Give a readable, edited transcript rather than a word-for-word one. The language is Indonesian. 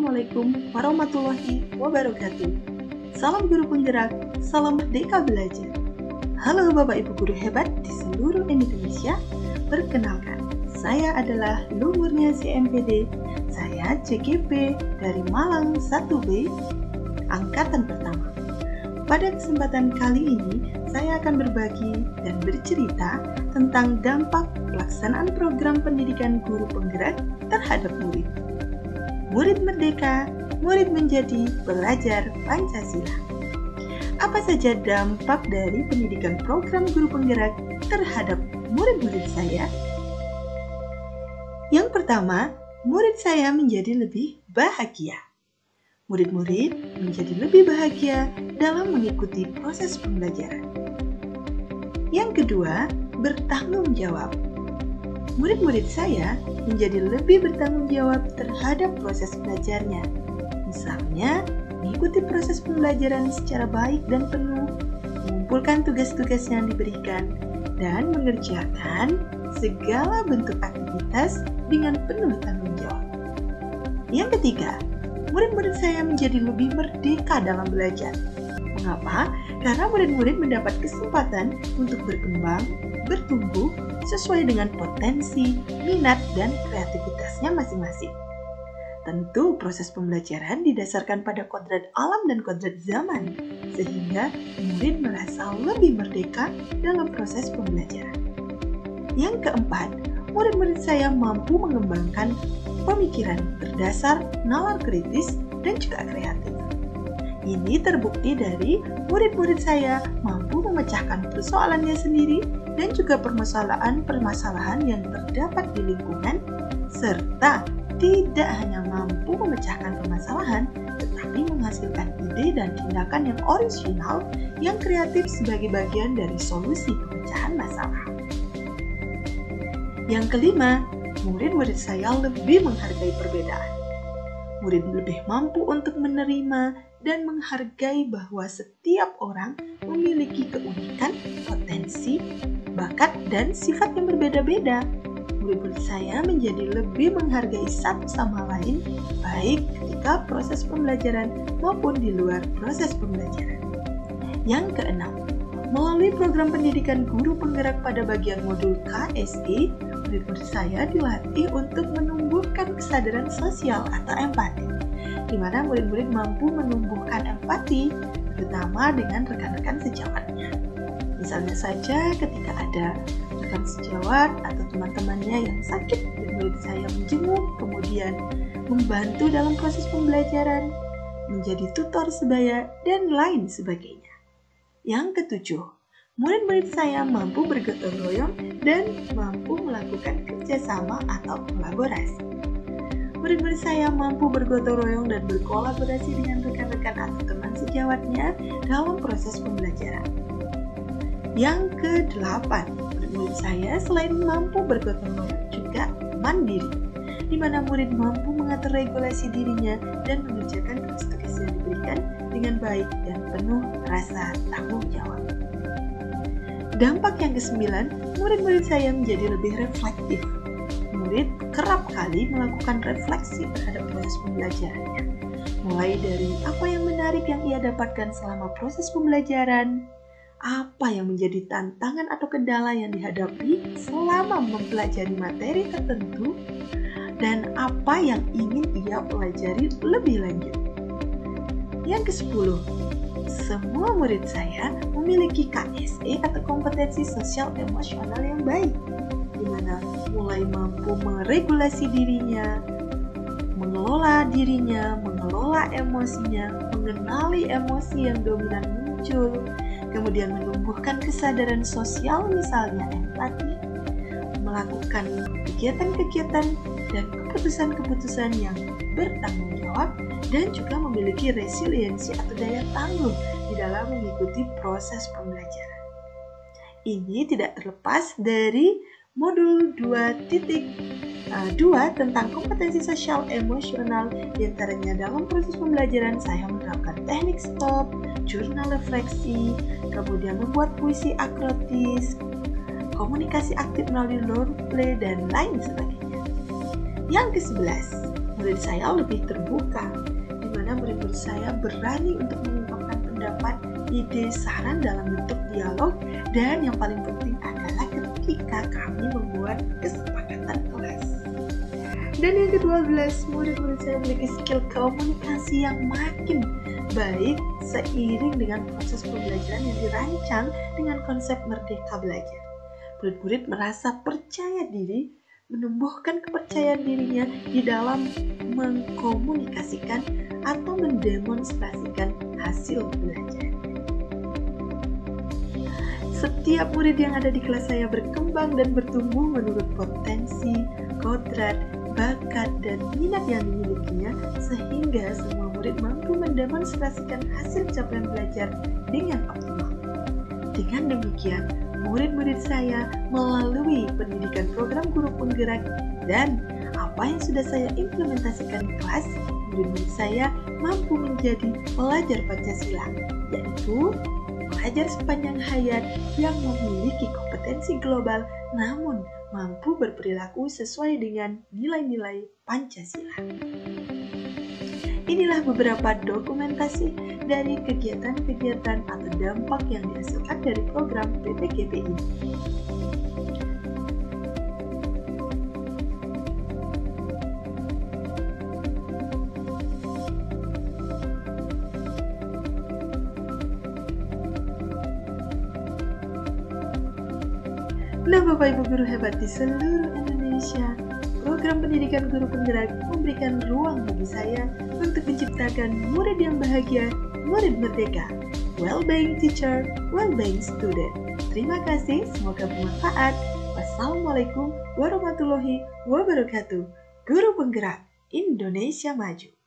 Assalamualaikum warahmatullahi wabarakatuh. Salam guru penggerak, salam merdeka belajar. Halo Bapak Ibu guru hebat di seluruh Indonesia. Perkenalkan, saya adalah Lumurnia CMPD. Saya CGP dari Malang 1B, Angkatan Pertama. Pada kesempatan kali ini, saya akan berbagi dan bercerita tentang dampak pelaksanaan program pendidikan guru penggerak terhadap murid. Murid merdeka, murid menjadi belajar Pancasila. Apa saja dampak dari pendidikan program guru penggerak terhadap murid-murid saya? Yang pertama, murid saya menjadi lebih bahagia. Murid-murid menjadi lebih bahagia dalam mengikuti proses pembelajaran. Yang kedua, bertanggung jawab. Murid-murid saya menjadi lebih bertanggung jawab terhadap proses belajarnya. Misalnya, mengikuti proses pembelajaran secara baik dan penuh, mengumpulkan tugas-tugas yang diberikan, dan mengerjakan segala bentuk aktivitas dengan penuh tanggung jawab. Yang ketiga, murid-murid saya menjadi lebih merdeka dalam belajar. Mengapa? Karena murid-murid mendapat kesempatan untuk berkembang, bertumbuh, sesuai dengan potensi, minat, dan kreativitasnya masing-masing. Tentu proses pembelajaran didasarkan pada kodrat alam dan kodrat zaman, sehingga murid merasa lebih merdeka dalam proses pembelajaran. Yang keempat, murid-murid saya mampu mengembangkan pemikiran berdasar nalar kritis dan juga kreatif. Ini terbukti dari murid-murid saya mampu memecahkan persoalannya sendiri dan juga permasalahan-permasalahan yang terdapat di lingkungan, serta tidak hanya mampu memecahkan permasalahan, tetapi menghasilkan ide dan tindakan yang orisinal, yang kreatif sebagai bagian dari solusi pemecahan masalah. Yang kelima, murid-murid saya lebih menghargai perbedaan. Murid lebih mampu untuk menerima dan menghargai bahwa setiap orang memiliki keunikan, potensi, bakat, dan sifat yang berbeda-beda. Murid-murid saya menjadi lebih menghargai satu sama lain, baik ketika proses pembelajaran maupun di luar proses pembelajaran. Yang keenam, melalui program pendidikan guru penggerak pada bagian modul KSE, murid-murid saya dilatih untuk menumbuhkan kesadaran sosial atau empati, di mana murid-murid mampu menumbuhkan empati, terutama dengan rekan-rekan sejawatnya. Misalnya saja ketika ada rekan sejawat atau teman-temannya yang sakit, murid saya menjenguk, kemudian membantu dalam proses pembelajaran, menjadi tutor sebaya, dan lain sebagainya. Yang ketujuh, murid-murid saya mampu bergotong royong dan mampu melakukan kerjasama atau kolaborasi. Murid-murid saya mampu bergotong royong dan berkolaborasi dengan rekan-rekan atau teman sejawatnya dalam proses pembelajaran. Yang kedelapan, murid-murid saya selain mampu bergotong royong juga mandiri, di mana murid mampu mengatur regulasi dirinya dan mengerjakan tugas-tugas yang diberikan dengan baik dan penuh rasa tanggung jawab. Dampak yang kesembilan, murid-murid saya menjadi lebih reflektif. Murid kerap kali melakukan refleksi terhadap proses pembelajarannya, mulai dari apa yang menarik yang ia dapatkan selama proses pembelajaran, apa yang menjadi tantangan atau kendala yang dihadapi selama mempelajari materi tertentu, dan apa yang ingin ia pelajari lebih lanjut. Yang ke-10, semua murid saya memiliki KSE atau kompetensi sosial emosional yang baik, di mana mulai mampu meregulasi dirinya, mengelola dirinya, mengelola emosinya, mengenali emosi yang dominan muncul, kemudian menumbuhkan kesadaran sosial misalnya empati, melakukan kegiatan-kegiatan dan keputusan-keputusan yang bertanggung jawab, dan juga memiliki resiliensi atau daya tangguh di dalam mengikuti proses pembelajaran. Ini tidak terlepas dari modul 2.2 tentang kompetensi sosial emosional, diantaranya dalam proses pembelajaran saya menerapkan teknik stop, jurnal refleksi, kemudian membuat puisi akrotis, komunikasi aktif melalui role play, dan lain sebagainya. Yang ke-11, murid saya lebih terbuka, di mana murid-murid saya berani untuk mengungkapkan pendapat, ide, saran dalam bentuk dialog, dan yang paling penting adalah ketika kami membuat kesepakatan kelas. Dan yang ke-12, murid-murid saya memiliki skill komunikasi yang makin baik seiring dengan proses pembelajaran yang dirancang dengan konsep Merdeka Belajar. Murid-murid merasa percaya diri, menumbuhkan kepercayaan dirinya di dalam mengkomunikasikan atau mendemonstrasikan hasil belajar. Setiap murid yang ada di kelas saya berkembang dan bertumbuh menurut potensi, kodrat, bakat, dan minat yang dimilikinya, sehingga semua murid mampu mendemonstrasikan hasil capaian belajar dengan optimal. Dengan demikian, murid-murid saya melalui pendidikan program guru penggerak dan apa yang sudah saya implementasikan di kelas, murid-murid saya mampu menjadi pelajar Pancasila, yaitu pelajar sepanjang hayat yang memiliki kompetensi global namun mampu berperilaku sesuai dengan nilai-nilai Pancasila. Inilah beberapa dokumentasi dari kegiatan-kegiatan atau dampak yang dihasilkan dari program PPGP ini. Nah, Bapak Ibu guru hebat di seluruh Indonesia, program pendidikan guru penggerak memberikan ruang bagi saya untuk menciptakan murid yang bahagia, murid merdeka. Well-being teacher, well-being student. Terima kasih, semoga bermanfaat. Wassalamualaikum warahmatullahi wabarakatuh. Guru penggerak Indonesia Maju.